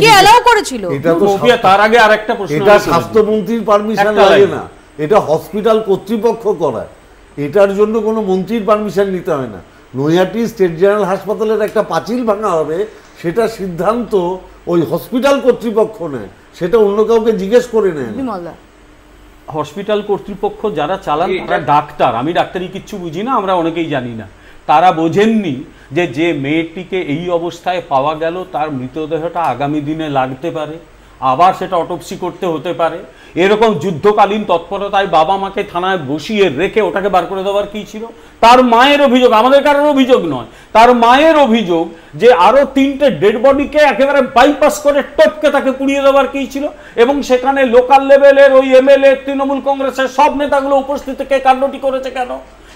কে allow করেছিল? এটা তো তার আগে আরেকটা প্রশ্ন, এটা স্বাস্থ্যমন্ত্রীর পারমিশন লাগে না, এটা হসপিটাল কর্তৃপক্ষ করায়, এটার জন্য কোনো মন্ত্রীর পারমিশন নিতে হয় না। নৈহাটি স্টেট জেনারেল হাসপাতালের একটা পাঁচিল ভাঙা হবে, সেটা সিদ্ধান্ত ওই হসপিটাল কর্তৃপক্ষ নেয়, সেটা অন্য কাউকে জিজ্ঞেস করে নেয়। হসপিটাল কর্তৃপক্ষ যারা চালান তারা ডাক্তার, আমি ডাক্তারি কিচ্ছু বুঝি না, আমরা অনেকেই জানি না। তারা বোঝেননি যে যে মেয়েটিকে এই অবস্থায় পাওয়া গেল তার মৃতদেহটা আগামী দিনে লাগতে পারে, আবার সেটা অটোপসি করতে হতে পারে। এরকম যুদ্ধকালীন তৎপরতায় বাবা মাকে থানায় বসিয়ে রেখে ওটাকে বার করে দেওয়ার কী ছিল? তার মায়ের অভিযোগ, আমাদের কারোর অভিযোগ নয়, তার মায়ের অভিযোগ যে আরও 3টে ডেড বডিকে একেবারে বাইপাস করে টপকে তাকে পুড়িয়ে দেওয়ার কী ছিল। এবং সেখানে লোকাল লেভেলের ওই এমএলএ, তৃণমূল কংগ্রেসের সব নেতাগুলো উপস্থিত থেকে কাণ্ডটি করেছে কেন?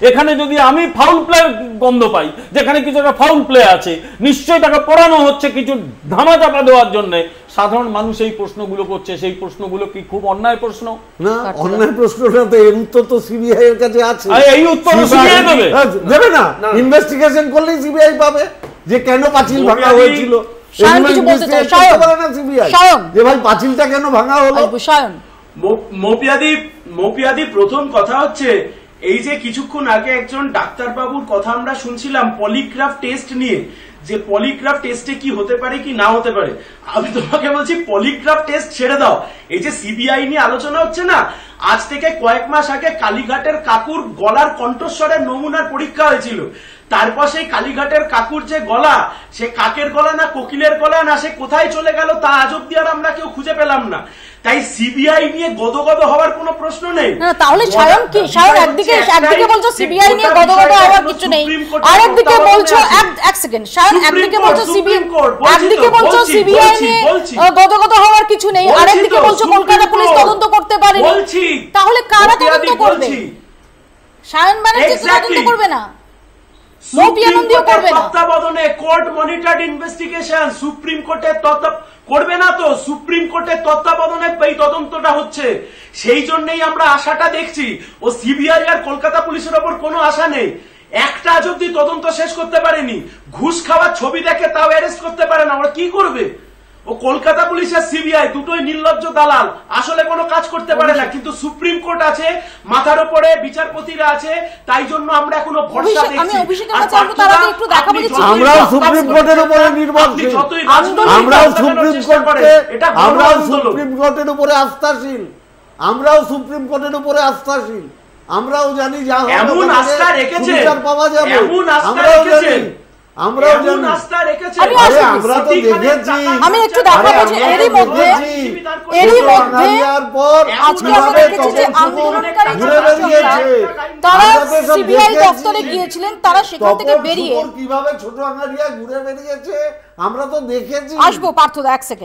এখানে যদি আমি ফাউল প্লের গন্ধ পাই, যেখানে কিছু একটা ফাউল প্লে আছে, নিশ্চয়ই তাকে পড়ানো হচ্ছে কিছু ধামাচাপা দেওয়ার জন্য। সাধারণ মানুষ এই প্রশ্নগুলো করছে, সেই প্রশ্নগুলো কি খুব অন্যায় প্রশ্ন? না, অন্যায় প্রশ্ন না তো, এর উত্তর তো সিবিআই এর কাছে আছে। এই উত্তর সিবিআই দেবে, দেবে না? ইনভেস্টিগেশন করলেই সিবিআই পাবে যে কেন পাঁচিল ভাঙা হয়েছিল। যে ভাই পাঁচিলটা কেন ভাঙা হলো। মপিয়াদি প্রথম কথা হচ্ছে এই যে কিছুক্ষণ আগে একজন ডাক্তারবাবুর কথা আমরা শুনছিলাম পলিগ্রাফ টেস্ট নিয়ে, যে পলিগ্রাফ টেস্টে কি হতে পারে কি না হতে পারে। আমি তোমাকে বলছি পলিগ্রাফ টেস্ট ছেড়ে দাও, এই যে সিবিআই নিয়ে আলোচনা হচ্ছে না, আজ থেকে কয়েক মাস আগে কালীঘাটের কাকুর গলার কণ্ঠস্বরের নমুনার পরীক্ষা হয়েছিল। তারপর সেই কালীঘাটের কাকুর যে গলা, সে কাকের গলা না কোকিলের গলা না সে কোথায় চলে গেল তা আজ অব্দি আর আমরা কেউ খুঁজে পেলাম না। তাই সিবিআই নিয়ে গদগদ হওয়ার কোনো প্রশ্ন নেই। না তাহলে সায়ন কি, সায়ন একদিকে বলছো সিবিআই নিয়ে গদগদ হওয়ার কিছু নেই, আরেকদিকে বলছো এক সেকেন্ড সায়ন, একদিকে বলছো সিবিআই, একদিকে বলছো সিবিআই নিয়ে গদগদ হওয়ার কিছু নেই, আরেকদিকে বলছো কলকাতা পুলিশ তদন্ত করতে পারেনি। তাহলে কারা তদন্ত করবে? সায়ন ব্যানার্জি তদন্ত করবে না, তত্ত্বাবধানে কোর্ট মনিটরড ইনভেস্টিগেশন, সুপ্রিম কোর্টের করবে না তো, সুপ্রিম কোর্টের তত্ত্বাবধানে এই তদন্তটা হচ্ছে। সেই জন্যই আমরা আশাটা দেখছি। ও সিবিআই আর কলকাতা পুলিশের ওপর কোনো আশা নেই। একটা আজ অব্দি তদন্ত শেষ করতে পারেনি, ঘুষ খাওয়ার ছবি দেখে তাও অ্যারেস্ট করতে পারে না, ওরা কি করবে? ও কলকাতা পুলিশ আর সিবিআই দুটোই নির্লজ্জ দালাল, আসলে কোনো কাজ করতে পারে না। কিন্তু সুপ্রিম কোর্ট আছে, মাথার উপরে বিচারপতিরা আছে, তাই জন্য আমরা এখনো ভরসা দেখছি। আমরাও সুপ্রিম কোর্টের উপরে নির্ভরশীল, আমরাও সুপ্রিম কোর্টের উপরে আস্থাশীল, আমরাও সুপ্রিম কোর্টের উপরে আস্থাশীল। আমরাও জানি যা এমন আস্থা রেখেছে, পাওয়া যাবে, এমন আস্থা আমরাও রেখেছে, জানি, আমরাও জানি, আস্থা রেখেছে। আমরা তো দেখেছি, আমি একটু দেখাবো যে এরই মধ্যে আজকে আমরা দেখেছি যে আন্দোলনকারী তারা সিবিআই দপ্তরে গিয়েছিলেন, তারা সেখান থেকে বেরিয়ে কিভাবে ছোট আঙারিয়া ঘুরে বেরিয়েছে আমরা তো দেখেছি। আসবো পার্থদা এক সেকেন্ড।